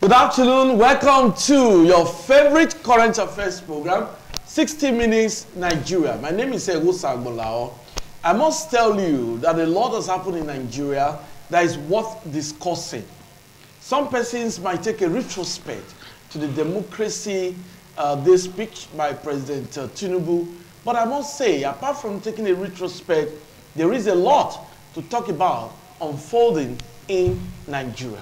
Good afternoon. Welcome to your favorite current affairs program, 60 Minutes Nigeria. My name is Egusa Agbolao. I must tell you that a lot has happened in Nigeria that is worth discussing. Some persons might take a retrospect to the democracy day speech by President Tinubu. But I must say, apart from taking a retrospect, there is a lot to talk about unfolding in Nigeria.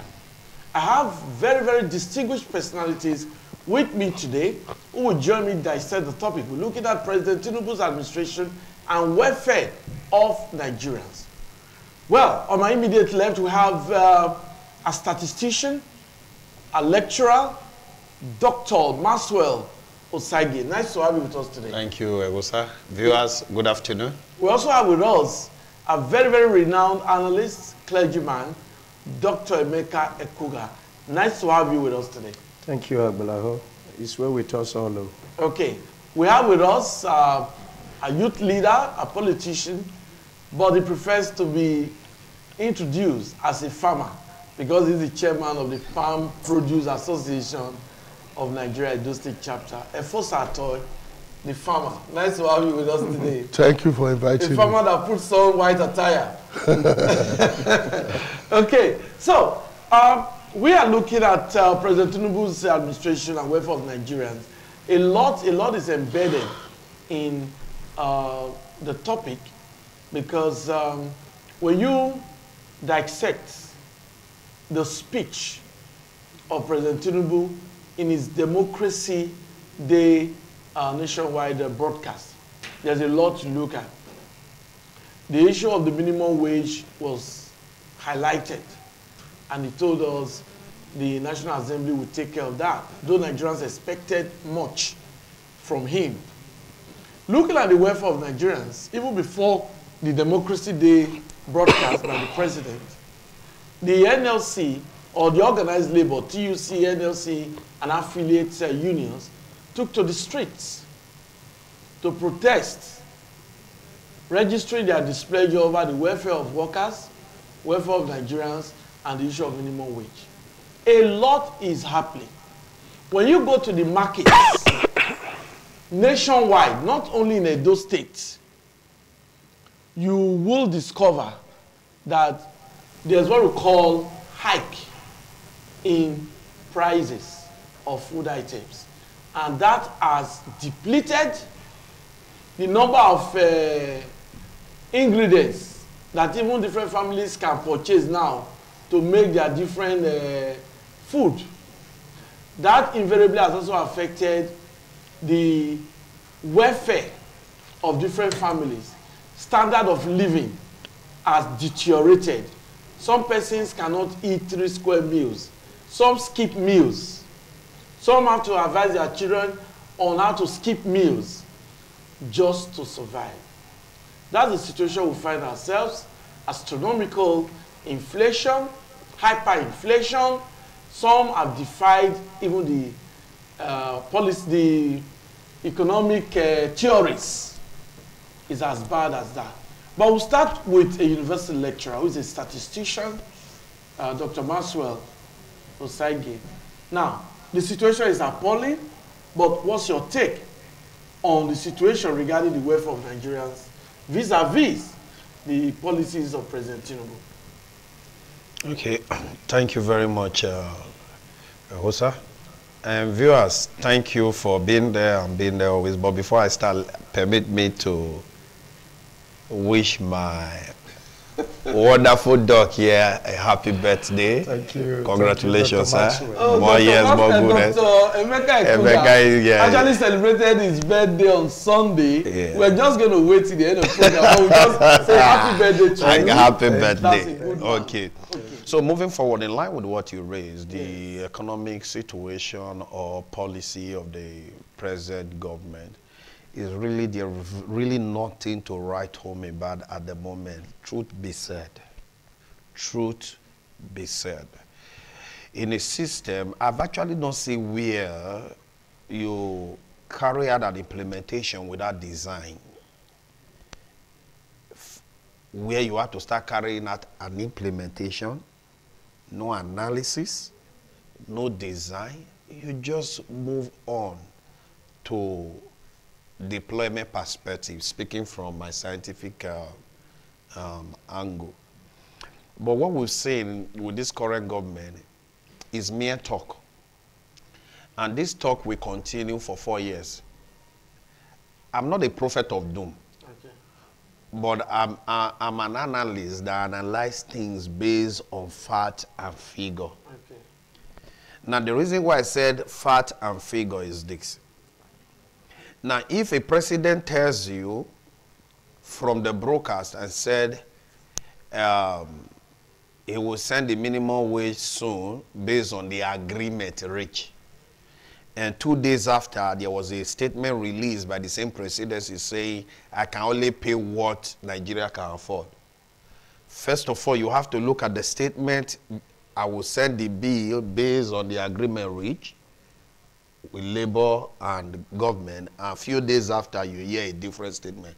I have very, very distinguished personalities with me today who will join me dissect the topic. We're looking at President Tinubu's administration and welfare of Nigerians. Well, on my immediate left, we have a statistician, a lecturer, Dr. Maxwell Osage. Nice to have you with us today. Thank you, Egusa. Viewers, good afternoon. We also have with us a very, very renowned analyst, clergyman, Dr. Emeka Ekuga. Nice to have you with us today. Thank you, Agbalaho. It's well with us all. Okay. We have with us a youth leader, a politician, but he prefers to be introduced as a farmer because he's the chairman of the Farm Produce Association of Nigeria, Edo State Chapter. Efosa Atoy, the farmer. Nice to have you with us today. Thank you for inviting me. The farmer that puts on white attire. Okay, so we are looking at President Tinubu's administration and welfare of Nigerians. A lot is embedded in the topic because when you dissect the speech of President Tinubu in his Democracy Day nationwide broadcast, there's a lot to look at. The issue of the minimum wage was highlighted, and he told us the National Assembly would take care of that, though Nigerians expected much from him. Looking at the welfare of Nigerians, even before the Democracy Day broadcast by the president, the NLC, or the Organized Labor, TUC, NLC, and affiliate unions, took to the streets to protest, registering their displeasure over the welfare of workers, welfare of Nigerians, and the issue of minimum wage. A lot is happening. When you go to the markets nationwide, not only in Edo State, you will discover that there's what we call hike in prices of food items. And that has depleted the number of ingredients that even different families can purchase now to make their different food. That invariably has also affected the welfare of different families. Standard of living has deteriorated. Some persons cannot eat 3 square meals. Some skip meals. Some have to advise their children on how to skip meals just to survive. That's the situation we find ourselves. Astronomical inflation, hyperinflation. Some have defied even the economic theories. Is as bad as that. But we'll start with a university lecturer who is a statistician, Dr. Maxwell Osage. Now, the situation is appalling, but what's your take on the situation regarding the welfare of Nigerians vis-a-vis the policies of President Tinubu? Okay, thank you very much, Hosa. And viewers, thank you for being there and being there always. But before I start, permit me to wish my wonderful dog here a happy birthday. Thank you. Congratulations, Thank you, sir. Oh, More years, more goodness. Dr. Emeka Emeka, yeah, actually celebrated his birthday on Sunday. Yeah. We're just going to wait till the end of the program. But we'll just say happy birthday to you. Happy That's a birthday. good one. Okay. So moving forward, in line with what you raised, the economic situation or policy of the present government is really, there's really nothing to write home about at the moment. Truth be said. Truth be said. In a system, I've actually not seen where you carry out an implementation without design. Where you have to start carrying out an implementation, no analysis, no design, you just move on to deployment perspective, speaking from my scientific angle. But what we're saying with this current government is mere talk. And this talk will continue for 4 years. I'm not a prophet of doom. Okay. But I'm an analyst that analyzes things based on fact and figure. Okay. Now, the reason why I said fact and figure is this. Now, if a president tells you from the broadcast and said he will send the minimum wage soon based on the agreement reached, and 2 days after, there was a statement released by the same presidency saying, I can only pay what Nigeria can afford. First of all, you have to look at the statement. I will send the bill based on the agreement reached with labor and government. And a few days after, you hear a different statement.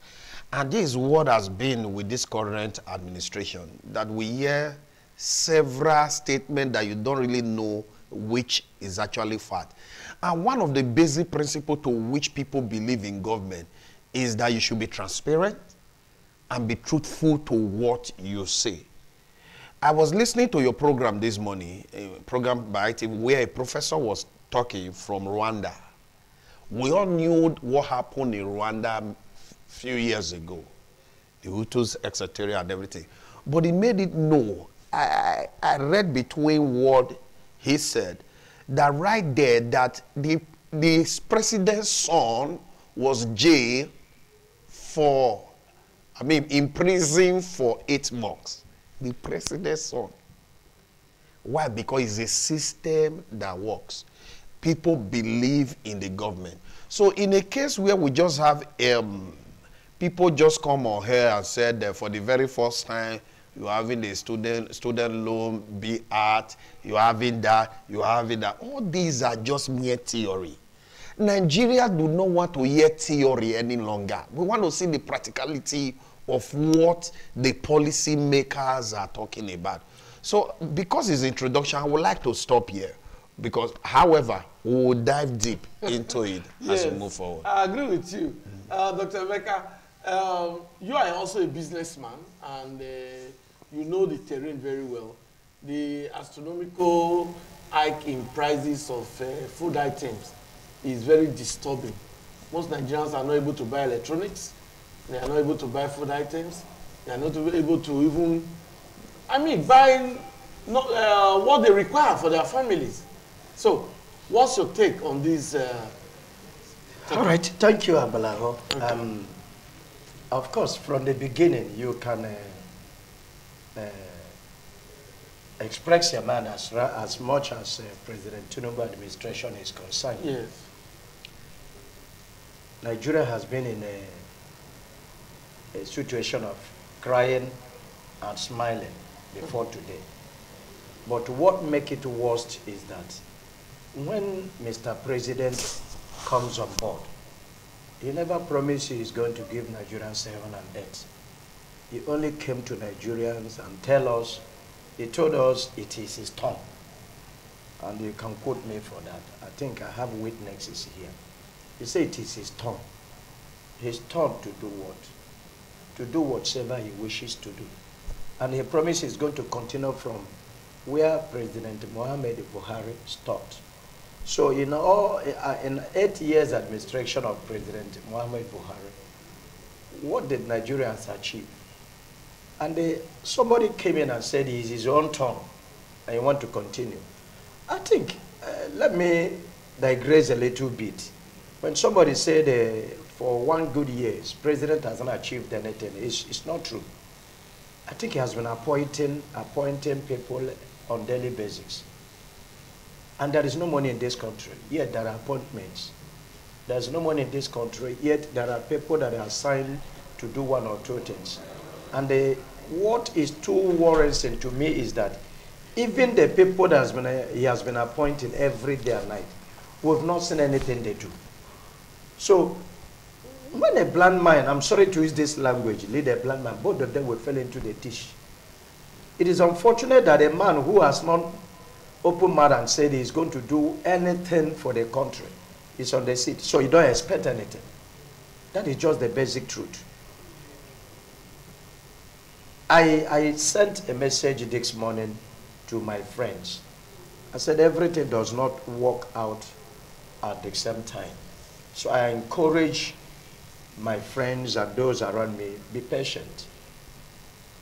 And this is what has been with this current administration, that we hear several statements that you don't really know which is actually fact. And one of the basic principles to which people believe in government is that you should be transparent and be truthful to what you say. I was listening to your program this morning, a program by ITV, where a professor was talking from Rwanda. We all knew what happened in Rwanda a few years ago, the Hutus, etc., and everything. But he made it known. I read between what he said, that right there, that the president's son was jailed for, in prison for 8 months. The president's son. Why? Because it's a system that works. People believe in the government. So in a case where we just have people just come on here and said that for the very first time, you're having a student loan, be art, you're having that, you're having that. All these are just mere theory. Nigeria do not want to hear theory any longer. We want to see the practicality of what the policy makers are talking about. So because it's introduction, I would like to stop here. Because, however, we will dive deep into it as we move forward. I agree with you. Dr. Emeka, you are also a businessman, and you know the terrain very well. The astronomical hike in prices of food items is very disturbing. Most Nigerians are not able to buy electronics. They are not able to buy food items. They are not able to even, buy what they require for their families. So, what's your take on this? All right, thank you, Abalaho. Okay. Of course, from the beginning, you can express your mind as much as President Tinubu administration is concerned. Yes. Nigeria has been in a situation of crying and smiling before today. But what makes it worse is that when Mr. President comes on board, he never promised he is going to give Nigerians heaven and earth. He only came to Nigerians and he told us it is his turn. And you can quote me for that. I think I have witnesses here. He said it is his turn. His turn to do what? To do whatever he wishes to do. And he promised he's going to continue from where President Mohamed Buhari stopped. So in 8 years administration of President Mohamed Buhari, what did Nigerians achieve? And somebody came in and said it's his own turn and he want to continue. I think, let me digress a little bit. When somebody said for 1 good year, President hasn't achieved anything, it's not true. I think he has been appointing people on daily basis. And there is no money in this country, yet there are appointments. There is no money in this country, yet there are people that are assigned to do 1 or 2 things. And what is too worrisome to me is that even the people that he has been appointing every day and night, we have not seen anything they do. So when a blind man, I'm sorry to use this language, lead a blind man, both of them will fall into the dish. It is unfortunate that a man who has not open mouth and said he's going to do anything for the country, is on the seat. So you don't expect anything. That is just the basic truth. I sent a message this morning to my friends. I said everything does not work out at the same time. So I encourage my friends and those around me, be patient.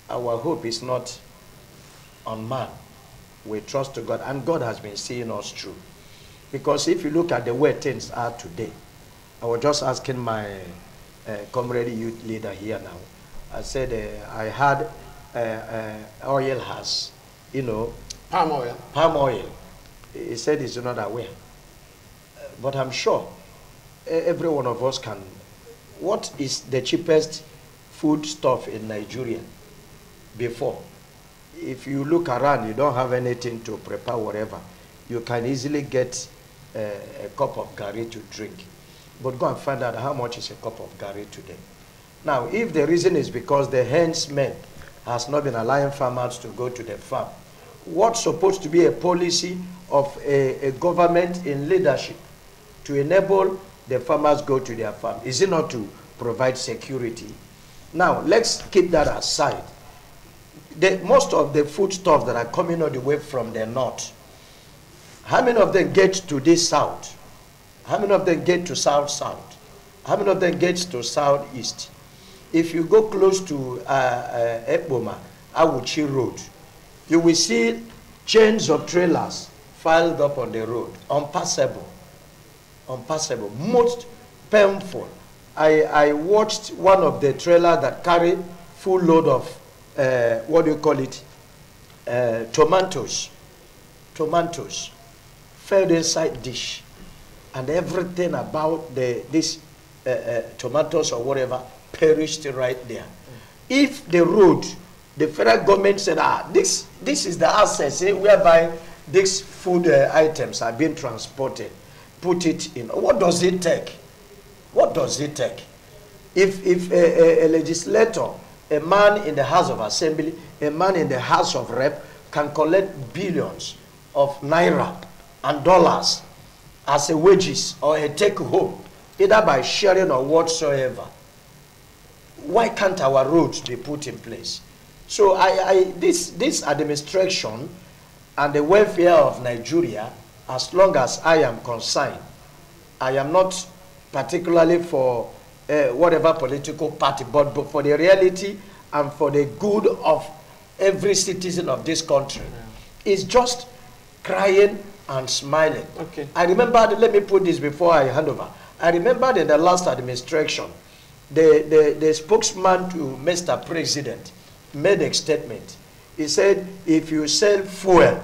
Our hope is not on man. We trust to God, and God has been seeing us through. Because if you look at the way things are today, I was just asking my comrade youth leader here now. I said, I had oil has, you know. Palm oil. Palm oil. He said he's not aware. But I'm sure every one of us can. What is the cheapest food stuff in Nigeria before? If you look around, you don't have anything to prepare whatever, you can easily get a cup of gari to drink. But go and find out how much is a cup of gari today. Now, if the reason is because the herdsmen has not been allowing farmers to go to the farm, what's supposed to be a policy of a government in leadership to enable the farmers go to their farm? Is it not to provide security? Now, let's keep that aside. Most of the foodstuffs that are coming all the way from the north, how many of them get to this south? How many of them get to south-south? How many of them get to southeast? If you go close to Ekboma, Awuchi Road, you will see chains of trailers piled up on the road, unpassable, unpassable, most painful. I watched one of the trailers that carried full load of, what do you call it, tomatoes, fed inside dish, and everything about this tomatoes or whatever perished right there. If the road, the federal government said, this is the assets whereby these food items are being transported, put it in. What does it take? What does it take? If a legislator, a man in the House of Assembly, a man in the House of Rep can collect billions of naira and dollars as a wages or a take home, either by sharing or whatsoever, why can't our roads be put in place? So this administration and the welfare of Nigeria, as long as I am concerned, I am not particularly for whatever political party, but for the reality and for the good of every citizen of this country. Yeah. It's just crying and smiling. Okay. I remember, let me put this before I hand over. I remember in the last administration, the spokesman to Mr. President made a statement. He said, if you sell fuel,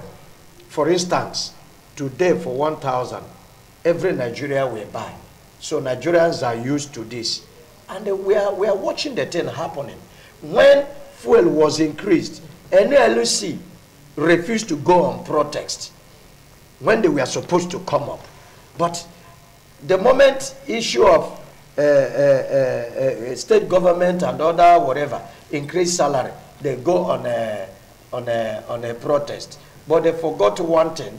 for instance, today for 1,000, every Nigeria will buy. So Nigerians are used to this. And we are watching the thing happening. When fuel was increased, NLC refused to go on protest when they were supposed to come up. But the moment issue of state government and other whatever increase salary, they go on a protest. But they forgot one thing,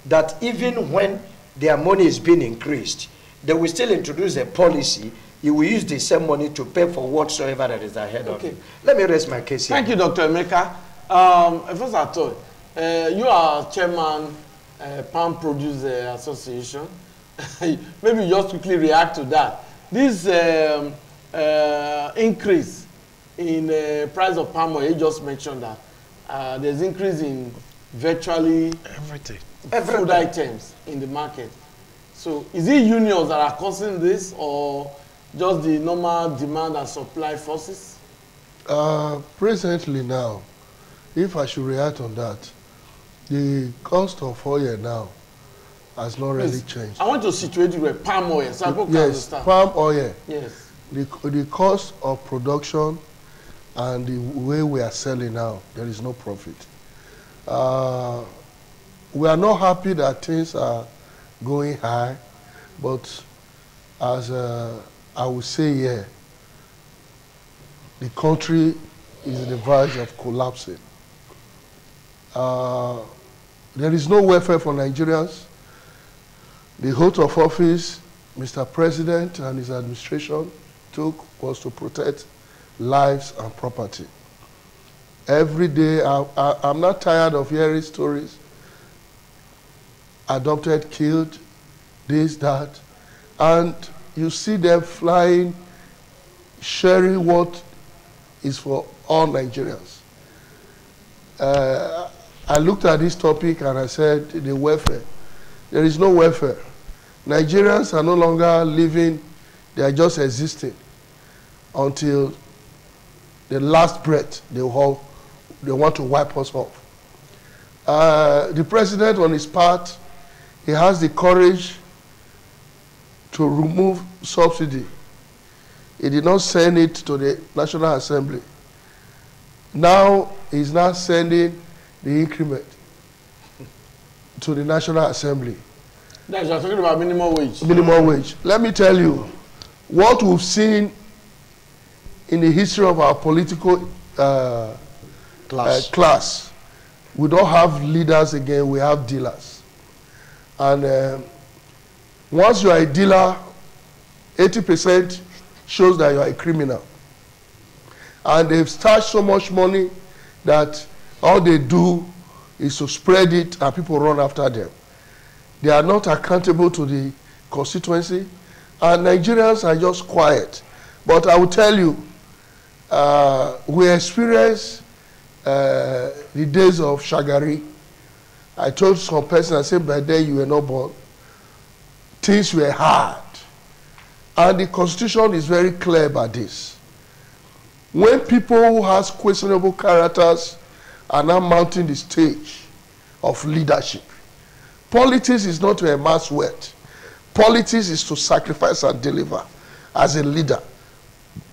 that even when their money is being increased, they will still introduce a policy. You will use the same money to pay for whatsoever that is ahead of you. Let me raise my case here. Thank you, Dr. Emeka. First of all, you are chairman, Palm Producer Association. Maybe you just quickly react to that. This increase in price of palm oil, you just mentioned that there's increase in virtually everything, food items in the market. So is it unions that are causing this, or just the normal demand and supply forces? Presently now, if I should react on that, the cost of oil now has not really changed. I want to situate you with palm oil, so people can understand. Palm oil. Yes. The cost of production and the way we are selling now, there is no profit. We are not happy that things are going high, but as I would say here, the country is on the verge of collapsing. There is no welfare for Nigerians. The oath of office Mr. President and his administration took was to protect lives and property. Every day, I'm not tired of hearing stories. Adopted, killed, this, that. And you see them flying, sharing what is for all Nigerians. I looked at this topic and I said, the welfare. There is no welfare. Nigerians are no longer living, they are just existing until the last breath they want to wipe us off. The president, on his part, he has the courage to remove subsidy. He did not send it to the National Assembly. Now, he's not sending the increment to the National Assembly. That's you're talking about minimum wage. Minimum wage. Let me tell you, what we've seen in the history of our political class, we don't have leaders again, we have dealers. And once you are a dealer, 80% shows that you are a criminal. And they've stashed so much money that all they do is to spread it and people run after them. They are not accountable to the constituency, and Nigerians are just quiet. But I will tell you, we experienced the days of Shagari. I told some person, I said, by then you were not born. Things were hard. And the Constitution is very clear about this. When people who have questionable characters are now mounting the stage of leadership, politics is not to amass wealth. Politics is to sacrifice and deliver as a leader.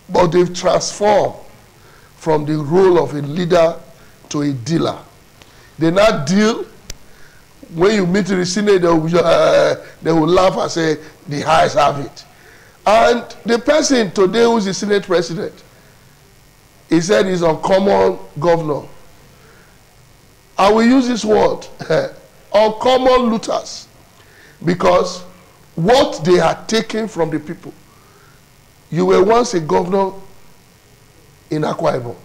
But they've transformed from the role of a leader to a dealer. They now deal. When you meet in the Senate, they will laugh and say, the highs have it. And the person today who is the Senate president, he said he's uncommon governor. I will use this word, uncommon looters, because what they are taking from the people. You were once a governor in Akwa Ibom.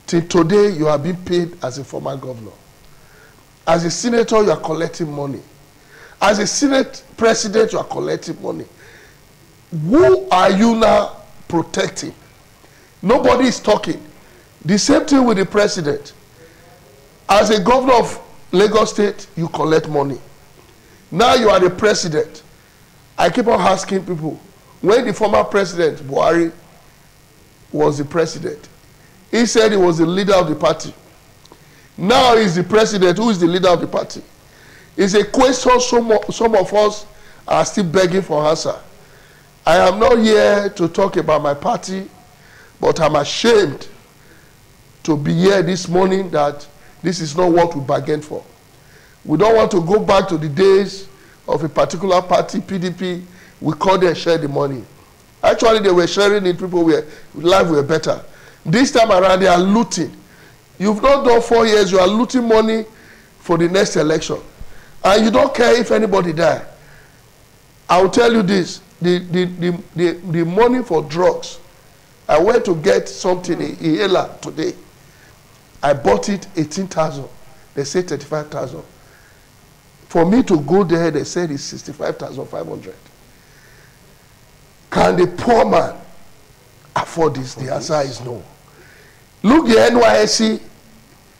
Till today, you are being paid as a former governor. As a senator, you are collecting money. As a Senate president, you are collecting money. Who are you now protecting? Nobody is talking. The same thing with the president. As a governor of Lagos State, you collect money. Now you are the president. I keep on asking people, when the former president, Buhari, was the president, he said he was the leader of the party. Now he's the president. Who is the leader of the party? It's a question some of us are still begging for answer. I am not here to talk about my party, but I'm ashamed to be here this morning that this is not what we bargained for. We don't want to go back to the days of a particular party, PDP. We called and shared the money. Actually, they were sharing it. People were, life were better. This time around, they are looting. You've not done 4 years. You are looting money for the next election. And you don't care if anybody dies. I will tell you this. The money for drugs, I went to get something in Ela today. I bought it 18,000. They say 35,000. For me to go there, they said it's 65,500. Can the poor man afford this? The answer is no. Look, the NYSC,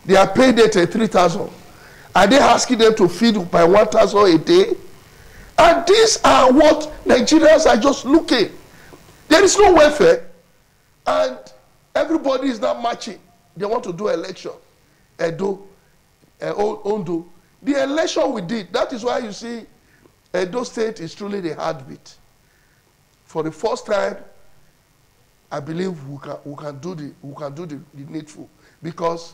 they are paid at 3,000. Are they asking them to feed by 1,000 a day? And these are what Nigerians are just looking. There is no welfare. And everybody is now marching. They want to do election. Edo, Ondo. The election we did, that is why you see Edo State is truly the heartbeat. For the first time, I believe we can do the needful, because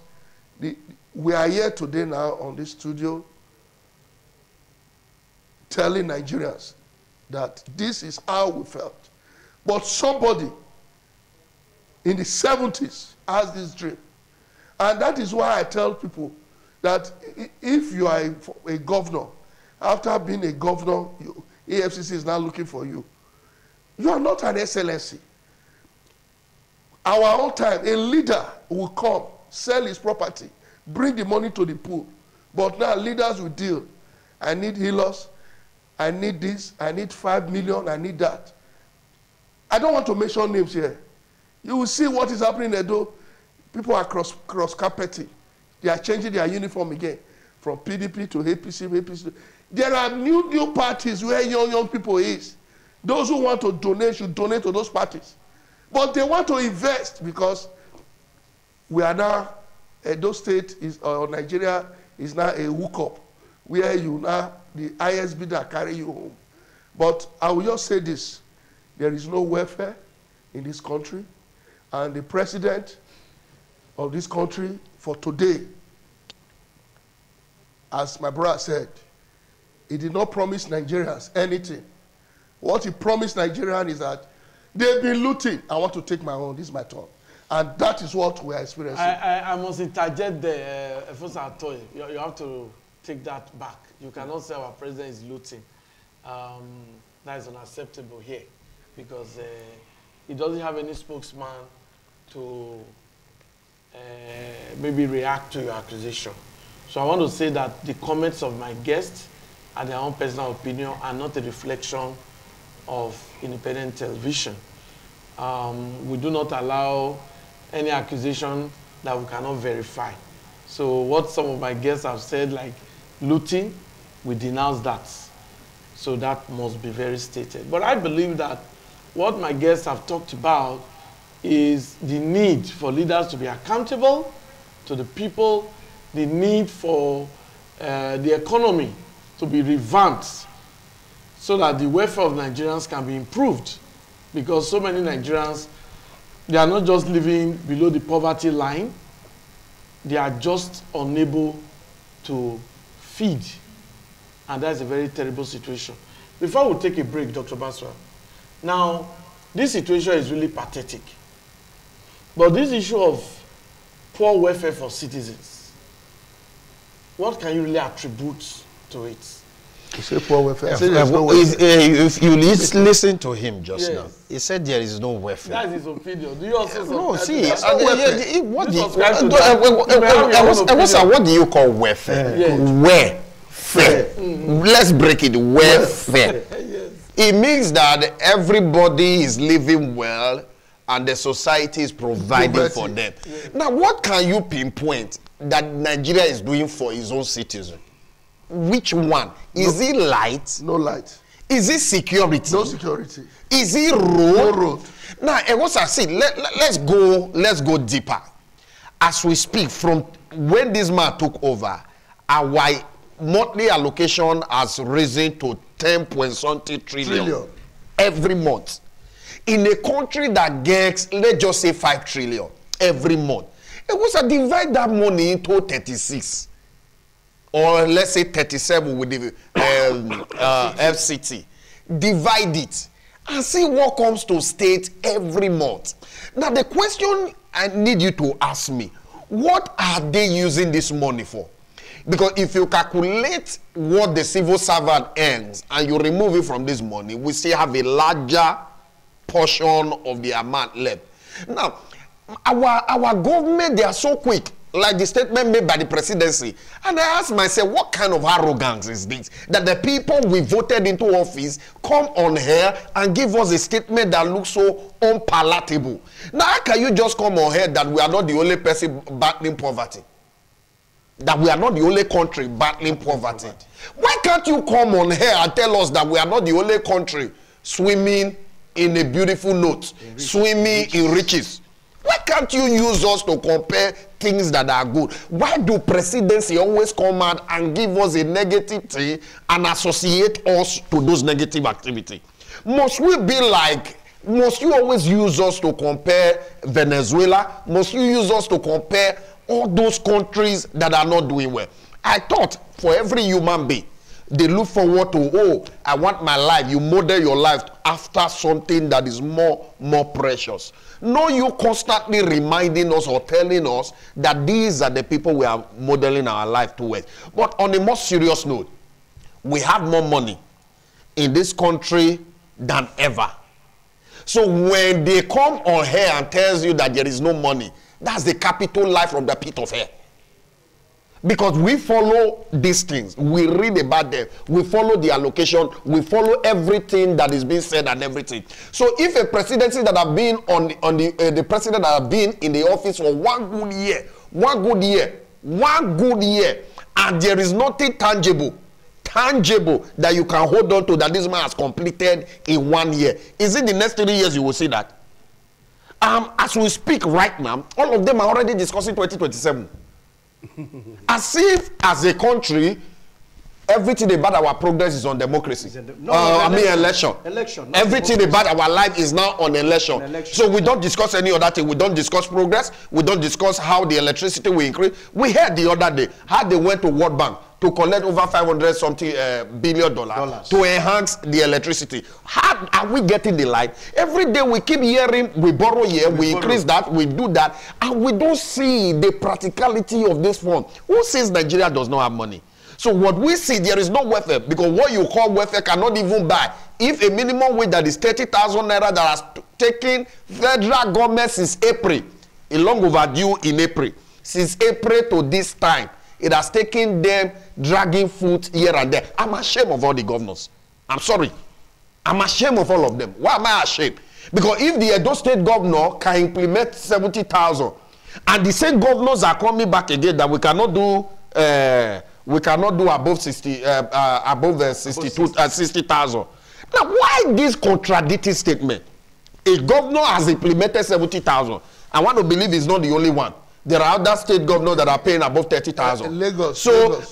we are here today now on this studio telling Nigerians that this is how we felt. But somebody in the 70s has this dream. And that is why I tell people, that if you are a governor, after being a governor, EFCC is now looking for you. You are not an excellency. Our own time, a leader will come, sell his property, bring the money to the pool. But now leaders will deal. I need healers. I need this. I need 5 million. I need that. I don't want to mention names here. You will see what is happening there, though. People are cross-carpeting. They are changing their uniform again, from PDP to APC. There are new parties where young people is. Those who want to donate should donate to those parties. But they want to invest because we are now, those state is, or Nigeria is now a hookup where you now, the ISB that carry you home. But I will just say this, there is no welfare in this country, and the president of this country for today, as my brother said, he did not promise Nigerians anything. What he promised Nigerians is that they've been looting. I want to take my own. This is my turn. And that is what we are experiencing. I must interject there, you have to take that back. You cannot say our president is looting. That is unacceptable here because he doesn't have any spokesman to maybe react to your accusation. So I want to say that the comments of my guests and their own personal opinion are not a reflection of independent television. We do not allow any accusation that we cannot verify. So what some of my guests have said, like looting, we denounce that. So that must be very stated. But I believe that what my guests have talked about is the need for leaders to be accountable to the people, the need for the economy to be revamped so that the welfare of Nigerians can be improved. Because so many Nigerians, they are not just living below the poverty line, they are just unable to feed. And that's a very terrible situation. Before we take a break, Dr. Baswa, now, this situation is really pathetic. But this issue of poor welfare for citizens, what can you really attribute to it? You say poor welfare. If you listen to him just now, he said there is no welfare. That's his opinion. Do you also no, see, what do you call welfare? Welfare. Let's break it. Welfare. Yes. It means that everybody is living well and the society is providing for them. Yes. Now, what can you pinpoint that Nigeria is doing for its own citizens? Which one? Is it light? No light. Is it security? No security. Is it road? No road. Now, what I said, let's go deeper. As we speak, from when this man took over, our monthly allocation has risen to 10.something trillion every month. In a country that gets, let's just say 5 trillion every month, it was to divide that money into 36. Or let's say 37 with the FCT. Divide it and see what comes to state every month. Now the question I need you to ask me, what are they using this money for? Because if you calculate what the civil servant earns and you remove it from this money, we still have a larger portion of the amount left. Now, our government, they are so quick, like the statement made by the presidency. And I ask myself, what kind of arrogance is this? That the people we voted into office come on here and give us a statement that looks so unpalatable. Now, how can you just come on here that we are not the only person battling poverty? That we are not the only country battling poverty. Why can't you come on here and tell us that we are not the only country swimming in a beautiful note, swimming in riches? Why can't you use us to compare things that are good? Why do presidency always come out and give us a negative thing and associate us to those negative activities? Must we be like, must you always use us to compare Venezuela? Must you use us to compare all those countries that are not doing well? I thought for every human being, they look forward to, oh, I want my life. You model your life after something that is more precious. No, you constantly reminding us or telling us that these are the people we are modeling our life towards. But on a more serious note, we have more money in this country than ever. So when they come on here and tells you that there is no money, that's the capital lie from the pit of hell. Because we follow these things, we read about them, we follow the allocation, we follow everything that is being said and everything. So if a presidency that have been the president that have been in the office for one good year, and there is nothing tangible that you can hold on to that this man has completed in 1 year, is it the next 3 years you will see that? As we speak right now, all of them are already discussing 2027. As if, as a country, everything about our progress is on democracy. Election. Everything about our life is now on election. So we don't discuss any other thing. We don't discuss progress. We don't discuss how the electricity will increase. We heard the other day how they went to World Bank to collect over $500 billion to enhance the electricity. How are we getting the light? Every day we keep hearing, we borrow here, we increase that, we do that, and we don't see the practicality of this one. Who says Nigeria does not have money? So what we see, there is no welfare, because what you call welfare cannot even buy. If a minimum wage that is 30,000 naira that has taken federal government since April, a long overdue in April, since April to this time, it has taken them dragging foot here and there. I'm ashamed of all the governors. I'm sorry. I'm ashamed of all of them. Why am I ashamed? Because if the Edo State governor can implement 70,000, and the same governors are coming back again that we cannot do above 60,000. Now, why this contradicting statement? A governor has implemented 70,000. I want to believe he's not the only one. There are other state governors that are paying above 30,000. Lagos.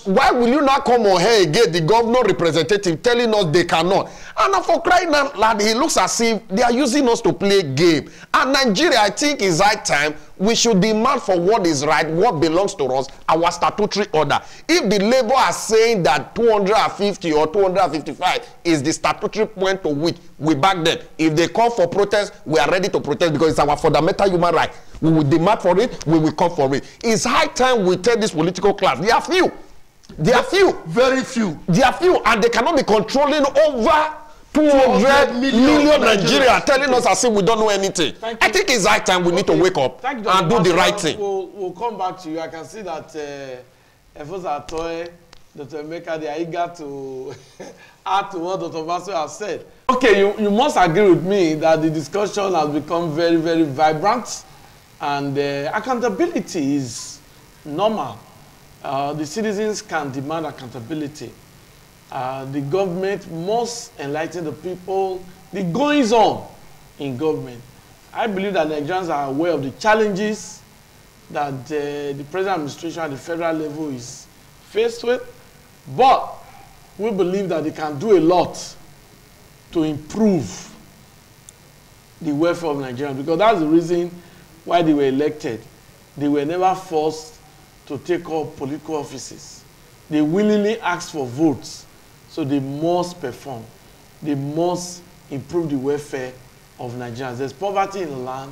Why will you not come on here again, the governor representative, telling us they cannot? And for crying out loud, he looks as if they are using us to play game. And Nigeria, I think, is high time we should demand for what is right, what belongs to us, our statutory order. If the labor are saying that 250 or 255 is the statutory point to which we back them, if they call for protest, we are ready to protest because it's our fundamental human right. We will demand for it, we will come for it. It's high time we tell this political class. They are few. They are few. Very few. They are few, and they cannot be controlling over 200 million Nigerians, telling us as if we don't know anything. I think it's high time we need to wake up and do the right thing. We'll come back to you. I can see that Efos Atoye, Dr. Emeka, they are eager to add to what Dr. Basu has said. Okay, you must agree with me that the discussion has become very, very vibrant, and accountability is normal. The citizens can demand accountability. The government must enlighten the people, the goings on in government. I believe that Nigerians are aware of the challenges that the present administration at the federal level is faced with, but we believe that they can do a lot to improve the welfare of Nigerians, because that's the reason why they were elected. They were never forced to take up political offices. They willingly asked for votes. So they must perform. They must improve the welfare of Nigerians. There's poverty in the land,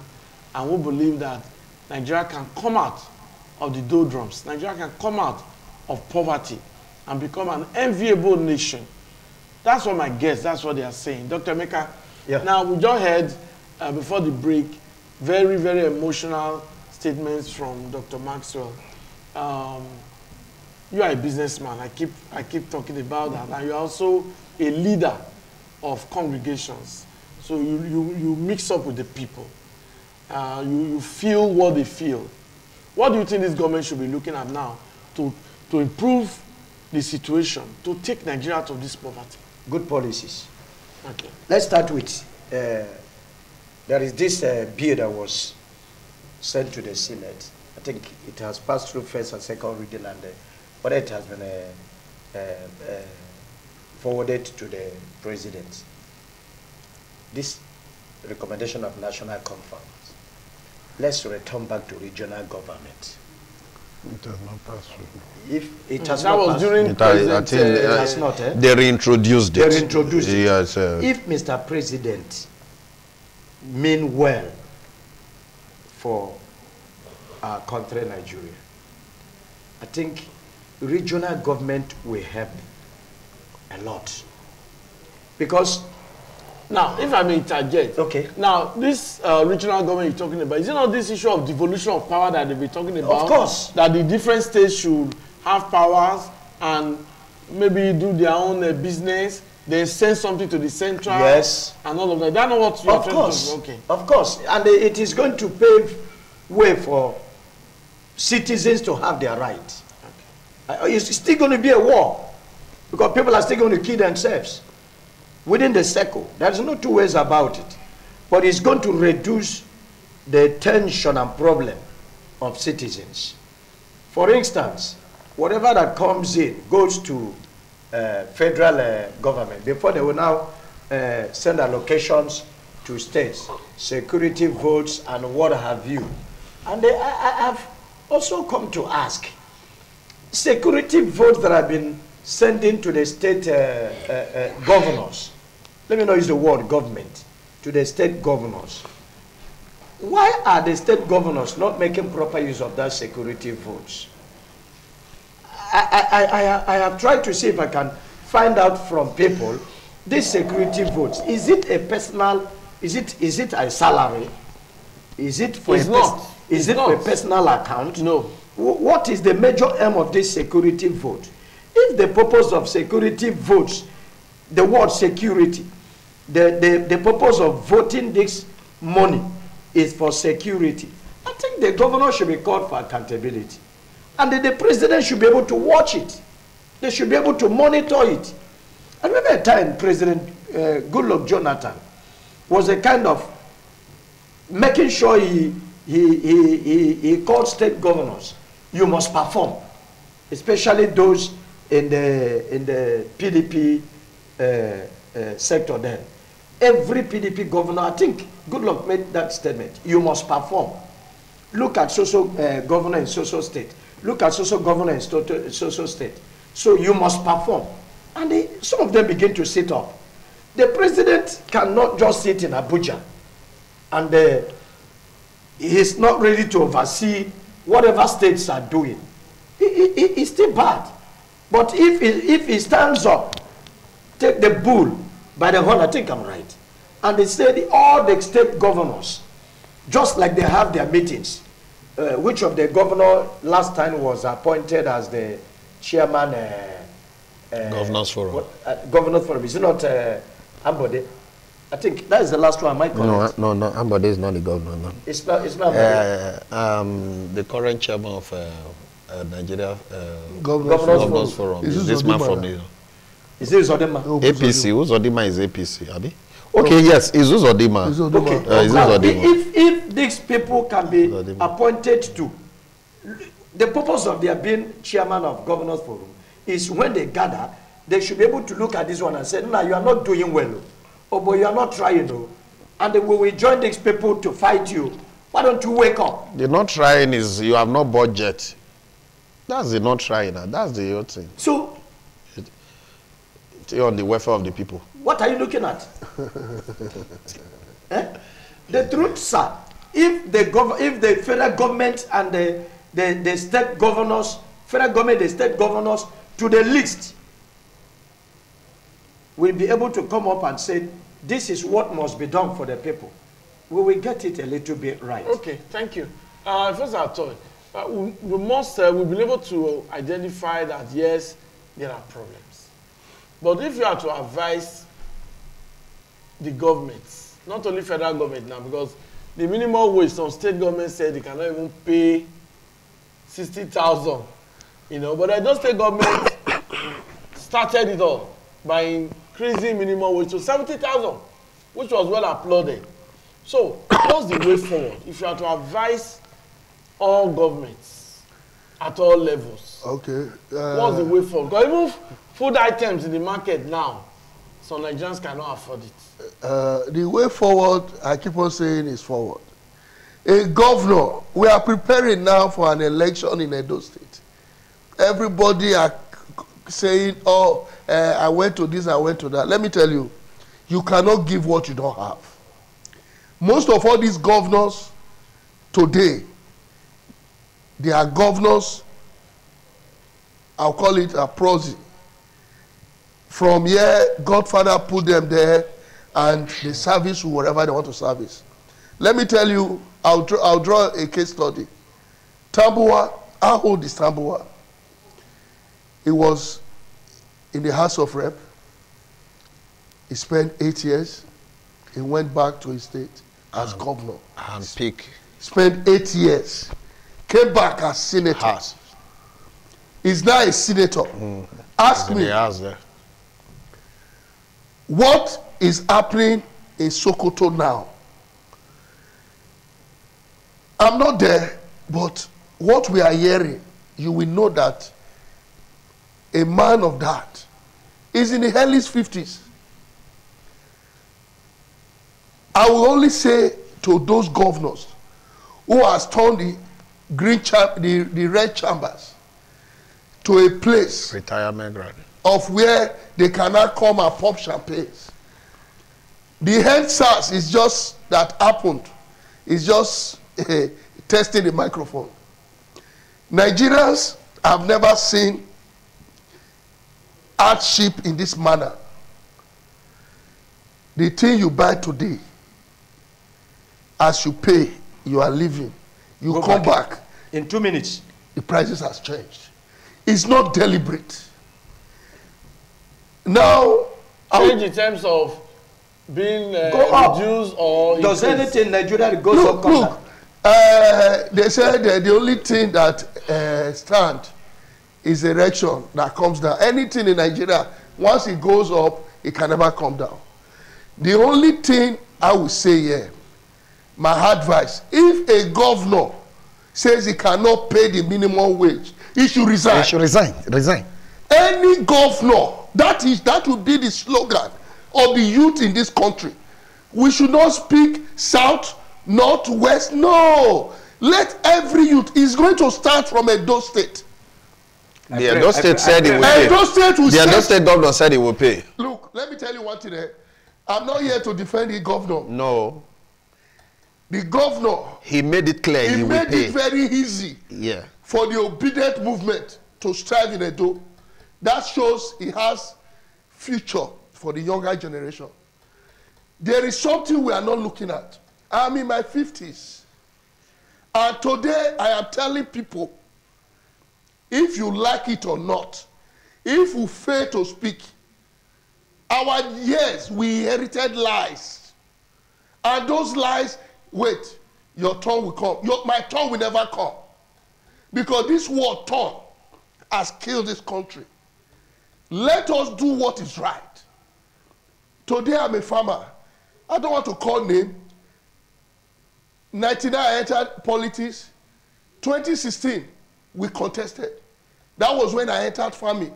and we believe that Nigeria can come out of the doldrums. Nigeria can come out of poverty and become an enviable nation. That's what my guess, that's what they are saying. Dr. Emeka, now we just heard before the break, very, very emotional statements from Dr. Maxwell. You are a businessman. I keep talking about that. And you're also a leader of congregations. So you mix up with the people. You feel what they feel. What do you think this government should be looking at now to improve the situation, to take Nigeria out of this poverty? Good policies. Okay. Let's start with, there is this bill that was sent to the Senate. I think it has passed through first and second reading, and but it has been forwarded to the president. This recommendation of national conference, let's return back to regional government. It has not passed through. If it has that not was passed during I President, think, it has not, eh? they reintroduced it. They reintroduced it. Yes. If Mr. President mean well for our country, Nigeria, I think regional government will help a lot. Because now, if I may interject, okay. Now, this regional government you're talking about, is it not this issue of devolution of power that they've been talking about? Of course. That the different states should have powers and maybe do their own business, then send something to the central. Yes. And all of that. That's not what you're Of trying course. to do. Okay. Of course. And it is going to pave way for citizens to have their rights. Okay. It's still going to be a war because people are still going to kill themselves within the circle. There's no two ways about it. But it's going to reduce the tension and problem of citizens. For instance, whatever that comes in goes to federal government. Before they will now send allocations to states, security votes and what have you. And I have also come to ask, security votes that have been sending to the state governors, let me not use the word government, to the state governors. Why are the state governors not making proper use of that security votes? I have tried to see if I can find out from people, these security votes, is it a personal, is it a salary? Is it for It's not. Is It's it for a not. personal account? No. What is the major aim of this security vote? If the purpose of security votes, the word security, the purpose of voting this money is for security, I think the governor should be called for accountability. And the president should be able to watch it. They should be able to monitor it. I remember a time President Goodluck Jonathan was a kind of making sure he called state governors. You must perform, especially those in the PDP sector then. Every PDP governor, I think Goodluck made that statement, you must perform. Look at social governor in social state. Look at social governor in social state. So you must perform. And some of them begin to sit up. The president cannot just sit in Abuja and he's not ready to oversee whatever states are doing. It's still bad. But if he stands up, take the bull by the horn, I think I'm right, and they said all the state governors, just like they have their meetings, which of the governor last time was appointed as the chairman? Governors Forum. Governors Forum. Is it not Ambode? I think that is the last one. Am I correct? No, Ambode is not the governor. No. It's not Ambode. The current chairman of Nigeria Governors Forum Is is this this man Odima from now? the Is it Zodema? Oh, APC. Uzodima is APC, Abi? Okay, yes, it's Uzodima. Uzodima. Okay. It's Now, Uzodima. if these people can be Uzodima. appointed to, the purpose of their being chairman of Governors Forum is when they gather, they should be able to look at this one and say, no, you are not doing well. Oh, but you are not trying. And when we join these people to fight you, why don't you wake up? The not trying is you have no budget. That's the not trying. That's the whole thing. So, It's on the welfare of the people. what are you looking at? The truth, sir, if the federal government and the state governors, federal government, the state governors, to the least, will be able to come up and say, this is what must be done for the people, we will get it a little bit right. Okay, thank you. First of all, we'll be able to identify that, yes, there are problems. But if you are to advise the governments, not only federal government now, because the minimum wage, some state governments said they cannot even pay 60,000, but those state governments started it all by increasing minimum wage to 70,000, which was well applauded. So, what's the way forward? If you are to advise all governments at all levels, Okay. what's the way forward? Because even food items in the market now, some Nigerians cannot afford it. The way forward, I keep on saying, is forward. A governor, we are preparing now for an election in Edo State. Everybody are saying, oh, I went to this, I went to that. Let me tell you, you cannot give what you don't have. Most of all these governors today, they are governors, I'll call it a proxy. From here, Godfather put them there, and they service wherever they want to service. Let me tell you, I'll draw a case study. Tambuwa, how old is Tambuwa? He was in the House of Rep. He spent 8 years. He went back to his state as governor. And pick. Spent 8 years. Came back as senator. House. He's now a senator. Ask me, what is happening in Sokoto now? I'm not there, but what we are hearing, you will know that a man of that is in the early 50s. I will only say to those governors who has turned the red chambers to a place retirement ground of where they cannot come and pop champagnes. The head SARS is just that happened. It's just testing the microphone. Nigerians have never seen hardship in this manner. The thing you buy today, as you pay, you are leaving. You Go come back. In 2 minutes. The prices has changed. It's not deliberate. Now, change in terms of being reduced or does increased? anything in Nigeria that goes up? Look, they said that the only thing that stand is erection that comes down. Anything in Nigeria, once it goes up, it can never come down. The only thing I would say here, my advice, if a governor says he cannot pay the minimum wage, he should resign. He should resign. Resign. Any governor, that would be the slogan of the youth in this country. We should not speak south, north, west. No. Let every youth, is going to start from Edo State. The Edo State said he will pay. Edo State will The Edo State governor said he will pay. Look, let me tell you one thing. I'm not here to defend the governor. No. The governor, he made it clear he will pay. He made it very easy for the obedient movement to strive in Edo. That shows he has future for the younger generation. There is something we are not looking at. I'm in my 50s. And today I am telling people, if you like it or not, if we fail to speak, our years, we inherited lies. And those lies, wait, your turn will come. My turn will never come. Because this word turn has killed this country. Let us do what is right. Today I'm a farmer. I don't want to call name. 1999 I entered politics. 2016 we contested. That was when I entered farming.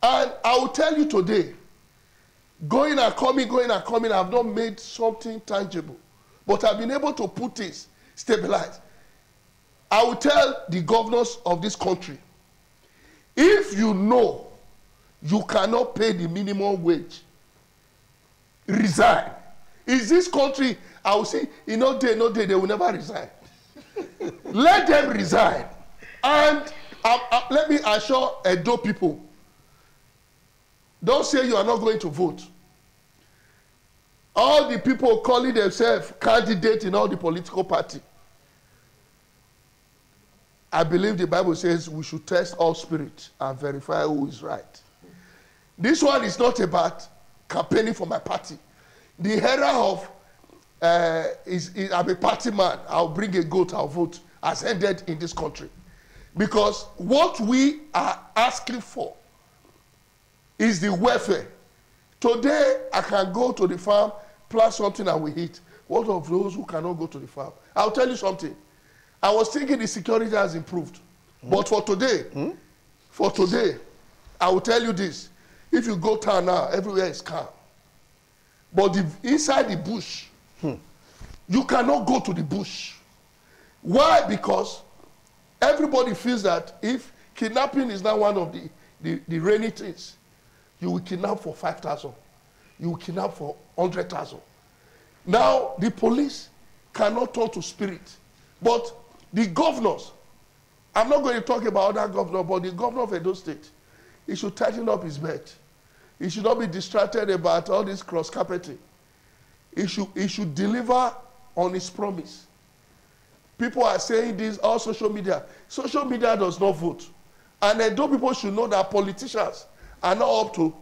And I will tell you today, going and coming, I have not made something tangible. But I've been able to put this, stabilize. I will tell the governors of this country, if you know you cannot pay the minimum wage, resign. Is this country, I will say, no day, they will never resign. Let them resign. And let me assure Edo people, don't say you are not going to vote. All the people calling themselves candidates in all the political party, I believe the Bible says we should test all spirits and verify who is right. This one is not about campaigning for my party. The era of I'm a party man, I'll bring a goat, I'll vote, has ended in this country. Because what we are asking for is the welfare. Today, I can go to the farm, plant something and we eat. What of those who cannot go to the farm? I'll tell you something. I was thinking the security has improved. But for today, I will tell you this. If you go town now, everywhere is calm. But inside the bush, You cannot go to the bush. Why? Because everybody feels that if kidnapping is not one of the rainy things, you will kidnap for 5,000. You will kidnap for 100,000. Now, the police cannot turn to spirit. But the governors, I'm not going to talk about other governors, but the governor of Edo State, he should tighten up his belt. He should not be distracted about all this cross-carpeting. He should deliver on his promise. People are saying this, all social media. Social media does not vote. And Edo people should know that politicians are not up to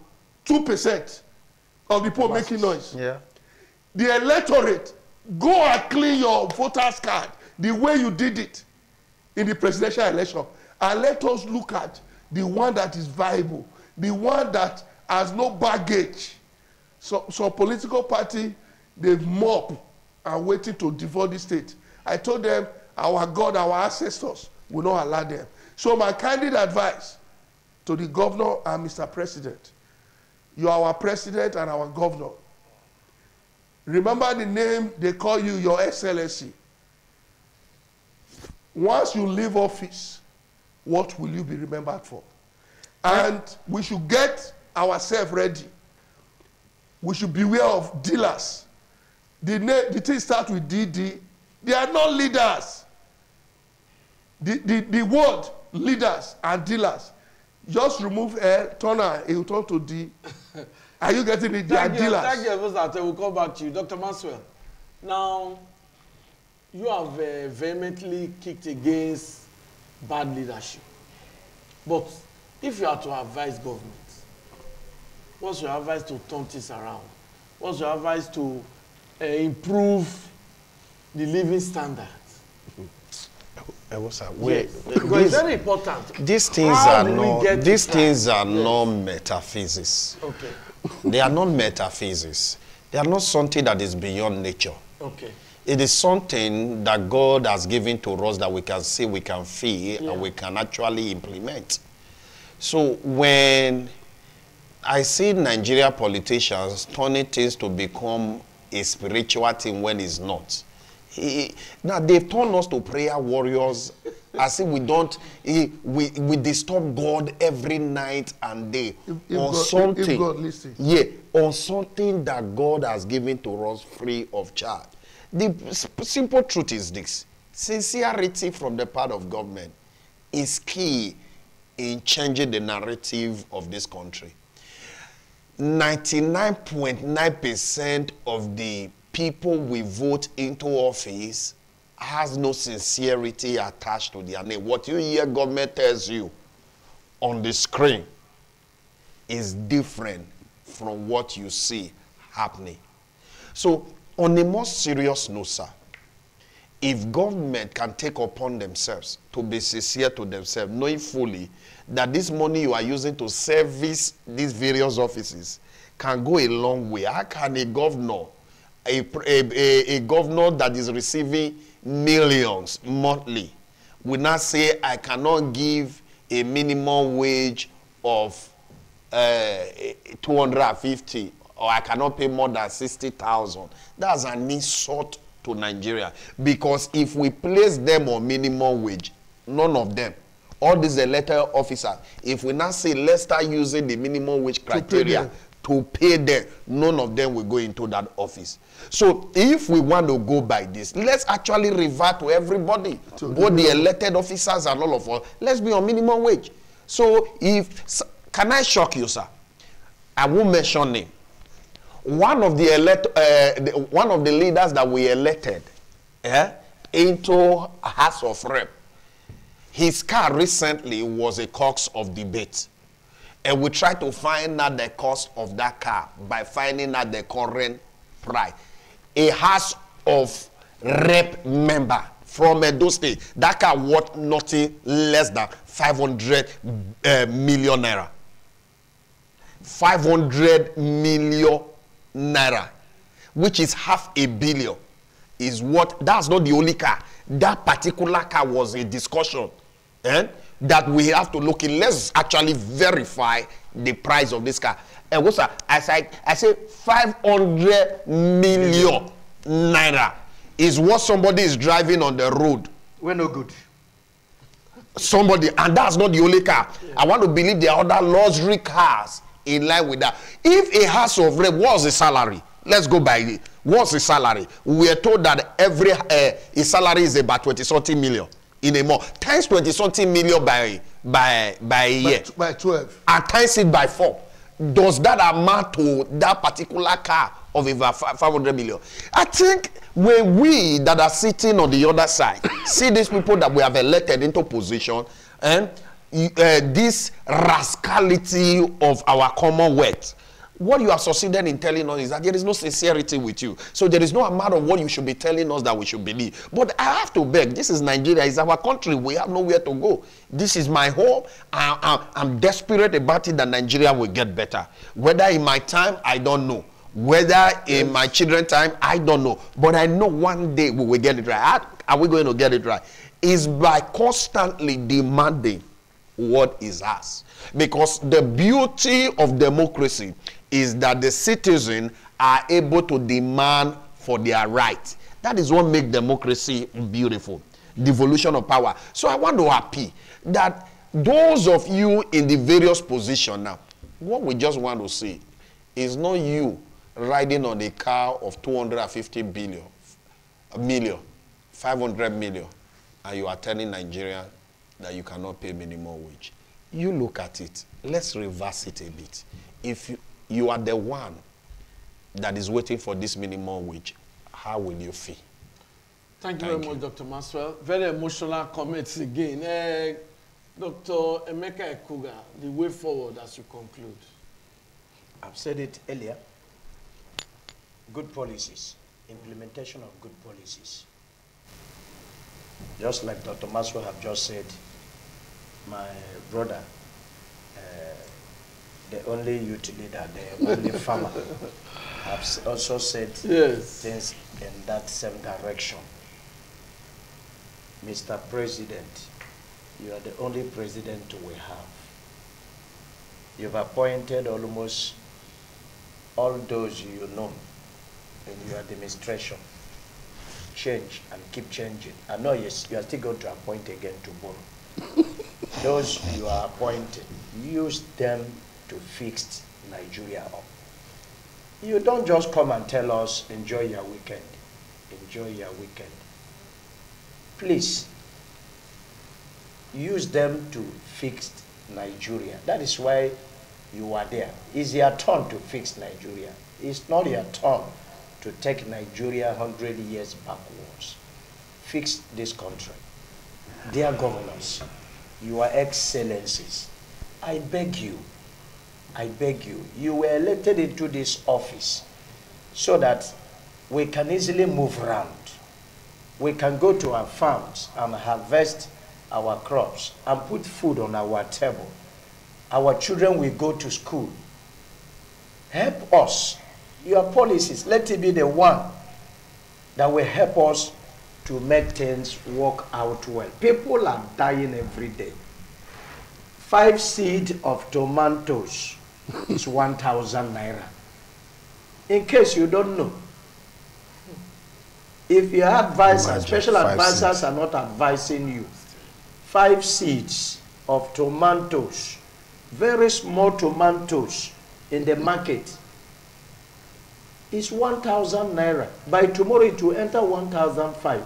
2% of the people making noise. Yeah. The electorate, go and clean your voter's card the way you did it in the presidential election. And let us look at the one that is viable, the one that has no baggage. So political party, they mop and waiting to devour the state. I told them, our God, our ancestors will not allow them. So my candid advice to the governor and Mr. President, you are our president and our governor. Remember the name they call you, your Excellency. Once you leave office, what will you be remembered for? And we should get ourselves ready. We should beware of dealers. The thing starts with DD. They are not leaders. The word leaders and dealers. Just remove L, turn it, it will turn to D. Are you getting it? They are dealers. Thank you, Mr. We'll come back to you. Dr. Maxwell, now, you have vehemently kicked against bad leadership. But if you are to advise government, what's your advice to turn things around? What's your advice to improve the living standards? Because it's very important. These things are not metaphysics. Okay. They are not metaphysics. They are not something that is beyond nature. Okay. It is something that God has given to us that we can see, we can feel, and we can actually implement. So when I see Nigeria politicians turning things to become a spiritual thing when it's not. Now they've turned us to prayer warriors as if we don't, we disturb God every night and day on something. If God listens. Yeah, on something that God has given to us free of charge. The simple truth is this: sincerity from the part of government is key in changing the narrative of this country. 99.9% of the people we vote into office has no sincerity attached to their name. What you hear government tells you on the screen is different from what you see happening. So, on a more serious note, sir, if government can take upon themselves to be sincere to themselves, knowing fully that this money you are using to service these various offices can go a long way. How can a governor, a governor that is receiving millions monthly, will not say, I cannot give a minimum wage of 250, or I cannot pay more than 60,000. That's an insult to Nigeria. Because if we place them on minimum wage, none of them, all these elected officers, if we now say, let's start using the minimum wage criteria to pay them, none of them will go into that office. So if we want to go by this, let's actually revert to everybody, both the elected officers and all of us. Let's be on minimum wage. So can I shock you, sir? I won't mention name. One of the leaders that we elected into House of Rep, his car recently was a cause of debate. And we tried to find out the cost of that car by finding out the current price. A House of Rep member from Edo State, that car worth nothing less than 500 million naira. 500 million naira, which is $500 million, is what. That's not the only car. That particular car was a discussion, that we have to look in. Let's actually verify the price of this car. And what's that? I say 500 million naira. is what somebody is driving on the road. We're no good. Somebody, and that's not the only car. Yeah. I want to believe there are other luxury cars in line with that. If a house of rent, what's the salary? Let's go by it. What's the salary? We are told that every his salary is about 20-something million in a month. Times 20-something million by a year. By 12. And times it by 4. Does that amount to that particular car of over 500 million? I think when we that are sitting on the other side see these people that we have elected into position and this rascality of our commonwealth, what you have succeeded in telling us is that there is no sincerity with you. So there is no amount of what you should be telling us that we should believe. But I have to beg, this is Nigeria, it's our country, we have nowhere to go. This is my home. I'm desperate about it that Nigeria will get better. Whether in my time, I don't know. Whether in my children's time, I don't know. But I know one day we will get it right. How are we going to get it right? It's by constantly demanding what is ours. Because the beauty of democracy is that the citizens are able to demand for their rights. That is what makes democracy beautiful. Devolution of power. So I want to appeal that those of you in the various positions now, what we just want to see is not you riding on a car of 250 million, 500 million, and you are telling Nigerians that you cannot pay minimum wage. You look at it. Let's reverse it a bit. If you are the one that is waiting for this minimum wage, how will you feel? Thank you very much, Dr. Maxwell. Very emotional comments again. Dr. Emeka Ekuga, the way forward as you conclude. I've said it earlier. Good policies, implementation of good policies. Just like Dr. Maxwell have just said, my brother, the only youth leader, the only farmer, have also said things in that same direction. Mr. President, you are the only president we have. You've appointed almost all those you know in your administration. Change and keep changing. I know yes, you are still going to appoint again tomorrow. Those you are appointed, use them to fix Nigeria up. You don't just come and tell us, enjoy your weekend. Enjoy your weekend. Please, use them to fix Nigeria. That is why you are there. It's your turn to fix Nigeria. It's not your turn to take Nigeria 100 years backwards. Fix this country. Dear governors, your excellencies, I beg you, you were elected into this office so that we can easily move around. We can go to our farms and harvest our crops and put food on our table. Our children will go to school. Help us. Your policies, let it be the one that will help us to make things work out well. People are dying every day. 5 seeds of tomatoes is 1,000 naira. In case you don't know, if your advisors, special advisors are not advising you, 5 seeds of tomatoes, very small tomatoes in the market, is 1,000 naira. By tomorrow it will enter 1,005.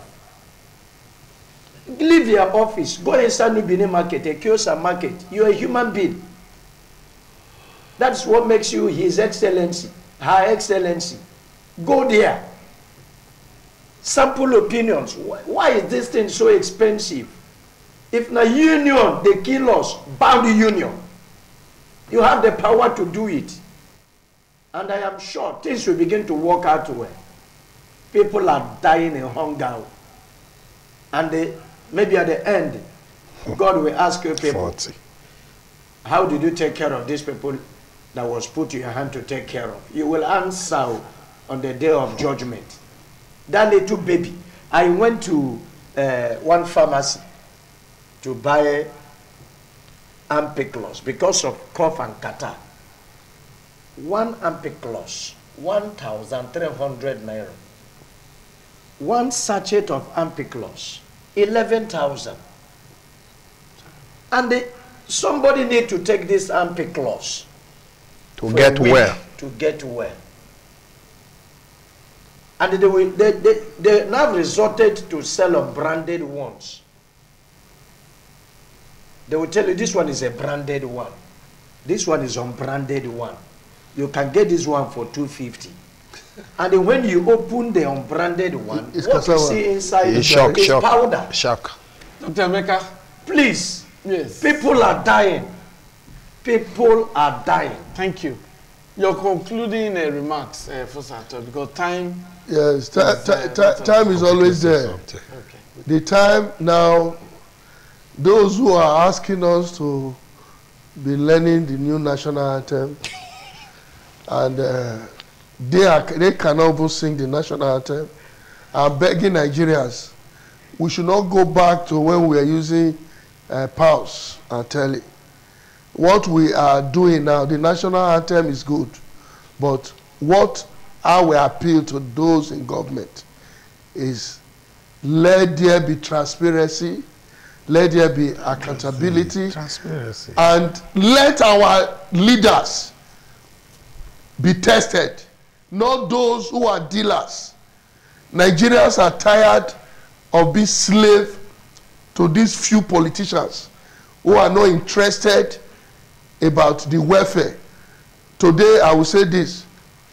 Leave your office, go inside Nubini market, a Kiosa market. You're a human being. That's what makes you His Excellency, Her Excellency. Go there. Sample opinions. Why is this thing so expensive? If na union, they kill us, bound the union. You have the power to do it. And I am sure things will begin to work out well. People are dying in hunger. And maybe at the end, God will ask you people, 40. How did you take care of these people that was put in your hand to take care of? You will answer on the day of judgment. That little baby. I went to one pharmacy to buy ampiclos because of cough and catarrh. 1 ampiclos, 1,300 naira. one sachet of ampiclos, 11,000. And somebody need to take this ampiclos to get well. To get well. And they now resorted to sell unbranded ones. They will tell you this one is a branded one. This one is unbranded one. You can get this one for 250. And then when you open the unbranded one, what you see inside is powder. Shock. Dr. Emeka, please. Yes. People are dying. People are dying. Thank you. Your concluding remarks, Fosato, because time... Yes, time is always there. Okay. The time now, those who are asking us to be learning the new national anthem, and they cannot even sing the national anthem, I'm begging Nigerians, we should not go back to when we are using pulse and tele. What we are doing now, the national anthem is good, but what I will appeal to those in government is let there be transparency, let there be accountability, transparency, and let our leaders be tested, not those who are dealers. Nigerians are tired of being slave to these few politicians who are not interested about the welfare. Today, I will say this.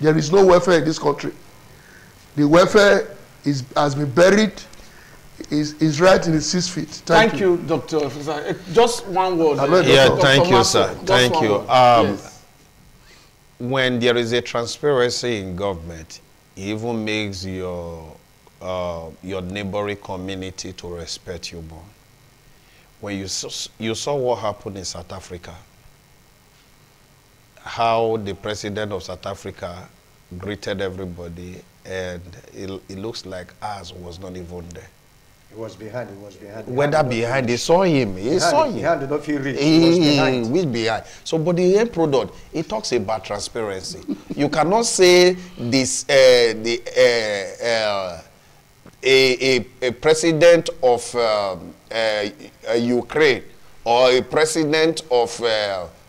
There is no welfare in this country. The welfare has been buried, is right in the 6 feet. Thank you, Dr. Just one word. Yeah, thank you, sir. Thank you. Yes. When there is a transparency in government, it even makes your neighboring community to respect you more. When you saw what happened in South Africa, how the president of South Africa greeted everybody, and it looks like ours was not even there. He was behind. He was behind. Whether behind, they saw him. He saw him. Behind did not feel rich. He was behind. Which behind. So, but the end product, it talks about transparency. You cannot say this a president of Ukraine or a president of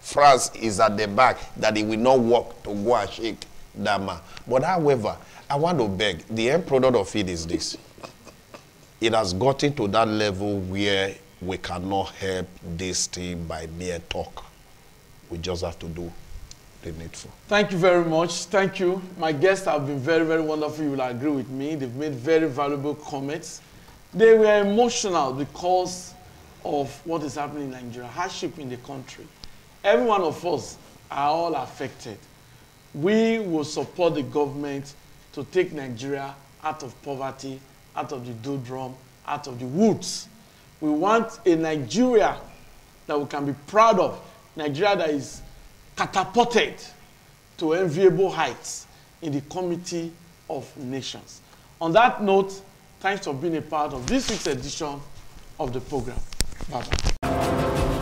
France is at the back, that he will not walk to go and shake that man. But however, I want to beg, the end product of it is this. It has gotten to that level where we cannot help this thing by mere talk. We just have to do the needful. Thank you very much. Thank you. My guests have been very, very wonderful. You will agree with me. They've made very valuable comments. They were emotional because of what is happening in Nigeria, hardship in the country. Every one of us are all affected. We will support the government to take Nigeria out of poverty, out of the doldrum, out of the woods. We want a Nigeria that we can be proud of, Nigeria that is catapulted to enviable heights in the Committee of Nations. On that note, thanks for being a part of this week's edition of the program. Bye-bye.